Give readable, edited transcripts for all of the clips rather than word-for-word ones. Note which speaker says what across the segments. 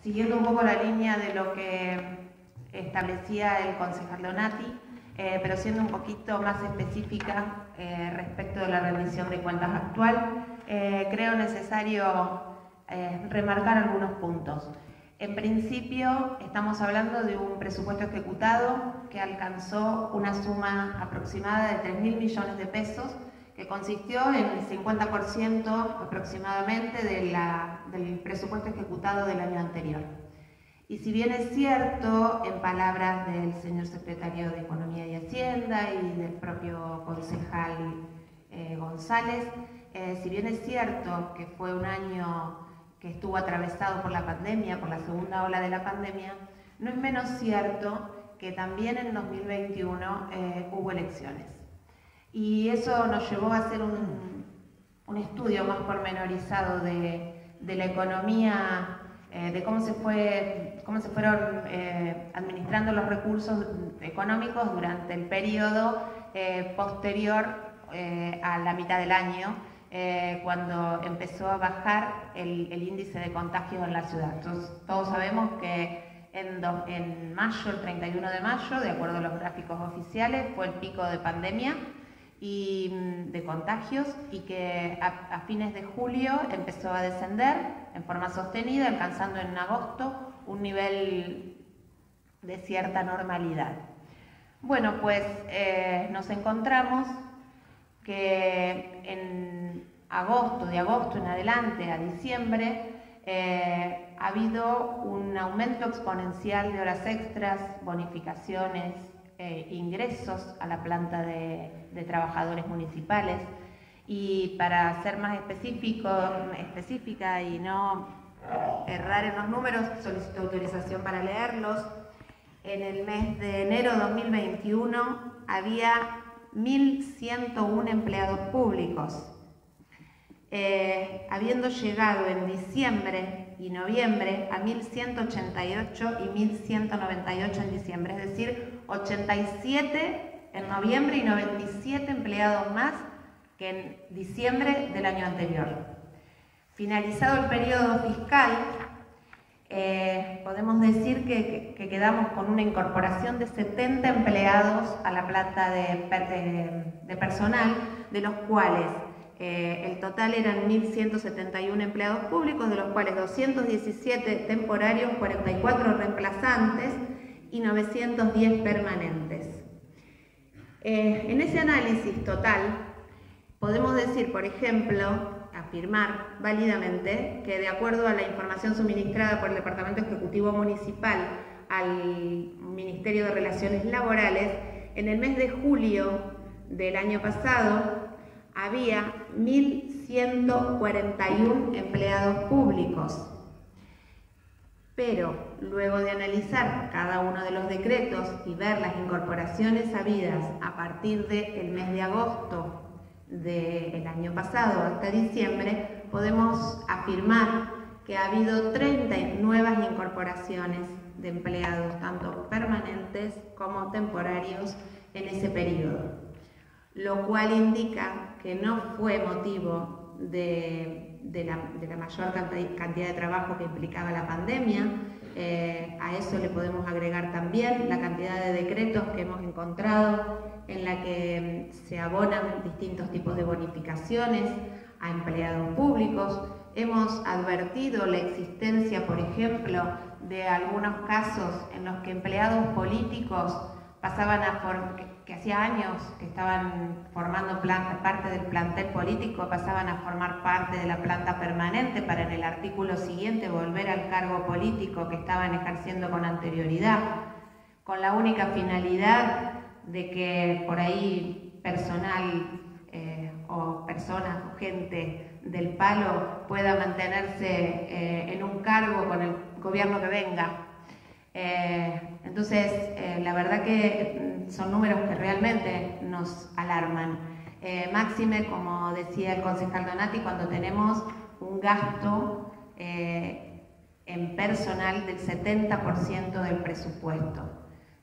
Speaker 1: siguiendo un poco la línea de lo que establecía el concejal Donati, pero siendo un poquito más específica respecto de la rendición de cuentas actual, creo necesario remarcar algunos puntos. En principio, estamos hablando de un presupuesto ejecutado que alcanzó una suma aproximada de 3.000 millones de pesos, que consistió en el 50% aproximadamente del presupuesto ejecutado del año anterior. Y si bien es cierto, en palabras del señor secretario de Economía y Hacienda y del propio concejal González, si bien es cierto que fue un año que estuvo atravesado por la pandemia, por la segunda ola de la pandemia, no es menos cierto que también en 2021 hubo elecciones. Y eso nos llevó a hacer un estudio más pormenorizado de la economía, de cómo se fueron administrando los recursos económicos durante el periodo posterior a la mitad del año, cuando empezó a bajar el índice de contagios en la ciudad. Entonces, todos sabemos que en mayo, el 31 de mayo, de acuerdo a los gráficos oficiales, fue el pico de pandemia y de contagios, y que a fines de julio empezó a descender en forma sostenida, alcanzando en agosto un nivel de cierta normalidad. Bueno, pues nos encontramos que de agosto en adelante a diciembre ha habido un aumento exponencial de horas extras, bonificaciones, ingresos a la planta de trabajadores municipales. Y para ser más específica y no errar en los números, solicito autorización para leerlos. En el mes de enero de 2021 había 1.101 empleados públicos, habiendo llegado en diciembre y noviembre a 1.188 y 1.198 en diciembre, es decir, 87 en noviembre y 97 empleados más que en diciembre del año anterior. Finalizado el periodo fiscal, podemos decir que quedamos con una incorporación de 70 empleados a la planta de personal, de los cuales el total eran 1.171 empleados públicos, de los cuales 217 temporarios, 44 reemplazantes y 910 permanentes. En ese análisis total, podemos decir, por ejemplo, afirmar válidamente que, de acuerdo a la información suministrada por el Departamento Ejecutivo Municipal al Ministerio de Relaciones Laborales, en el mes de julio del año pasado había 1.141 empleados públicos. Pero luego de analizar cada uno de los decretos y ver las incorporaciones habidas a partir del mes de agosto del año pasado hasta diciembre, podemos afirmar que ha habido 30 nuevas incorporaciones de empleados, tanto permanentes como temporarios, en ese periodo, lo cual indica que no fue motivo de la mayor cantidad de trabajo que implicaba la pandemia. A eso le podemos agregar también la cantidad de decretos que hemos encontrado en la que se abonan distintos tipos de bonificaciones a empleados públicos. Hemos advertido la existencia, por ejemplo, de algunos casos en los que empleados políticos que hacía años que estaban formando parte del plantel político, pasaban a formar parte de la planta permanente para en el artículo siguiente volver al cargo político que estaban ejerciendo con anterioridad, con la única finalidad de que por ahí personal o personas o gente del palo pueda mantenerse en un cargo con el gobierno que venga. Entonces, la verdad que son números que realmente nos alarman. Máxime, como decía el concejal Donati, cuando tenemos un gasto en personal del 70% del presupuesto.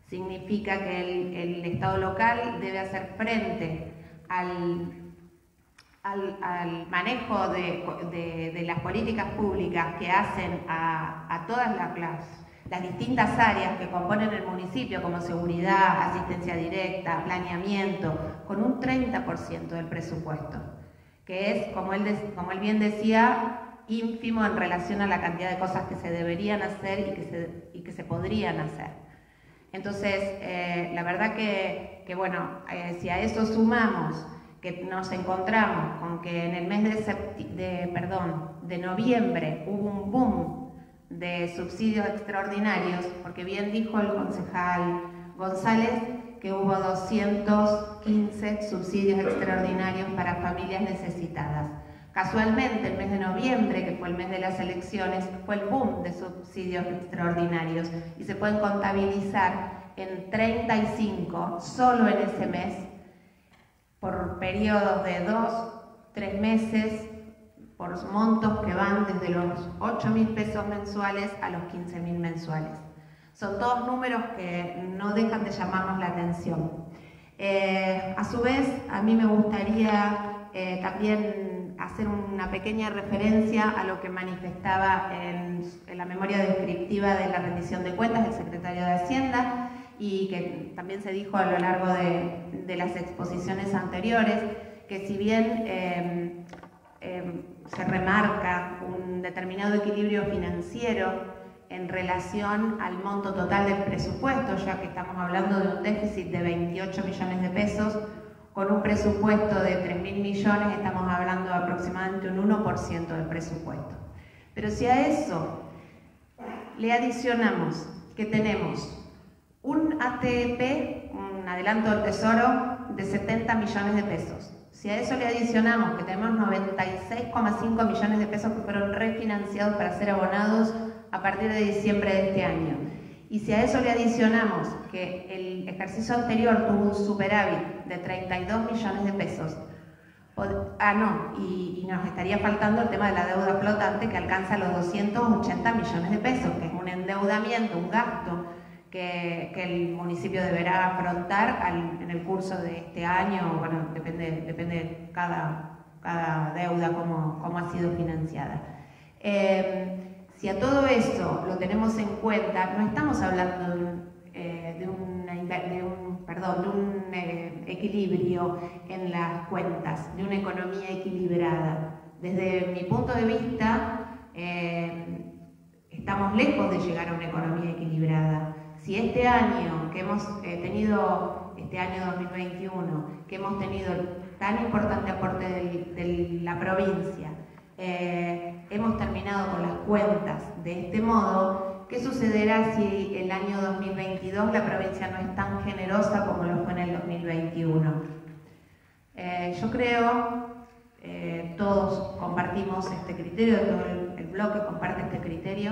Speaker 1: Significa que el Estado local debe hacer frente al manejo de las políticas públicas que hacen a todas las distintas áreas que componen el municipio, como seguridad, asistencia directa, planeamiento, con un 30% del presupuesto, que es, como él bien decía, ínfimo en relación a la cantidad de cosas que se deberían hacer y que se podrían hacer. Entonces, la verdad que bueno, si a eso sumamos que nos encontramos con que en el mes de noviembre hubo un boom de subsidios extraordinarios, porque bien dijo el concejal González que hubo 215 subsidios extraordinarios para familias necesitadas. Casualmente, el mes de noviembre, que fue el mes de las elecciones, fue el boom de subsidios extraordinarios y se pueden contabilizar en 35 solo en ese mes, por periodos de 2-3 meses, por montos que van desde los 8.000 pesos mensuales a los 15.000 mensuales. Son todos números que no dejan de llamarnos la atención. A su vez, a mí me gustaría también hacer una pequeña referencia a lo que manifestaba en la memoria descriptiva de la rendición de cuentas del secretario de Hacienda, y que también se dijo a lo largo de las exposiciones anteriores, que si bien se remarca un determinado equilibrio financiero en relación al monto total del presupuesto, ya que estamos hablando de un déficit de 28 millones de pesos, con un presupuesto de 3.000 millones estamos hablando de aproximadamente un 1% del presupuesto. Pero si a eso le adicionamos que tenemos un ATP, un adelanto del tesoro, de 70 millones de pesos. Si a eso le adicionamos que tenemos 96,5 millones de pesos que fueron refinanciados para ser abonados a partir de diciembre de este año. Y si a eso le adicionamos que el ejercicio anterior tuvo un superávit de 32 millones de pesos, y nos estaría faltando el tema de la deuda flotante que alcanza los 280 millones de pesos, que es un endeudamiento, un gasto que el municipio deberá afrontar en el curso de este año. Bueno, depende de cada deuda cómo ha sido financiada. Si a todo eso lo tenemos en cuenta, no estamos hablando de un equilibrio en las cuentas, de una economía equilibrada. Desde mi punto de vista, estamos lejos de llegar a una economía equilibrada. Si este año que hemos tenido, este año 2021, que hemos tenido tan importante aporte de la provincia, hemos terminado con las cuentas de este modo, ¿qué sucederá si el año 2022 la provincia no es tan generosa como lo fue en el 2021? Yo creo, todos compartimos este criterio, todo el bloque comparte este criterio,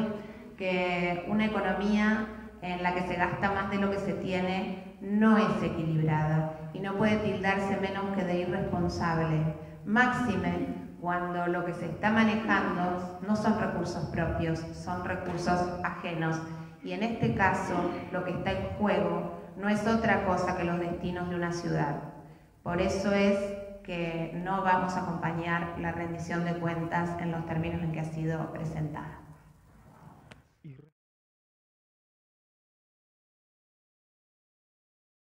Speaker 1: que una economía en la que se gasta más de lo que se tiene no es equilibrada y no puede tildarse menos que de irresponsable, máxime cuando lo que se está manejando no son recursos propios, son recursos ajenos. Y en este caso, lo que está en juego no es otra cosa que los destinos de una ciudad. Por eso es que no vamos a acompañar la rendición de cuentas en los términos en que ha sido presentada.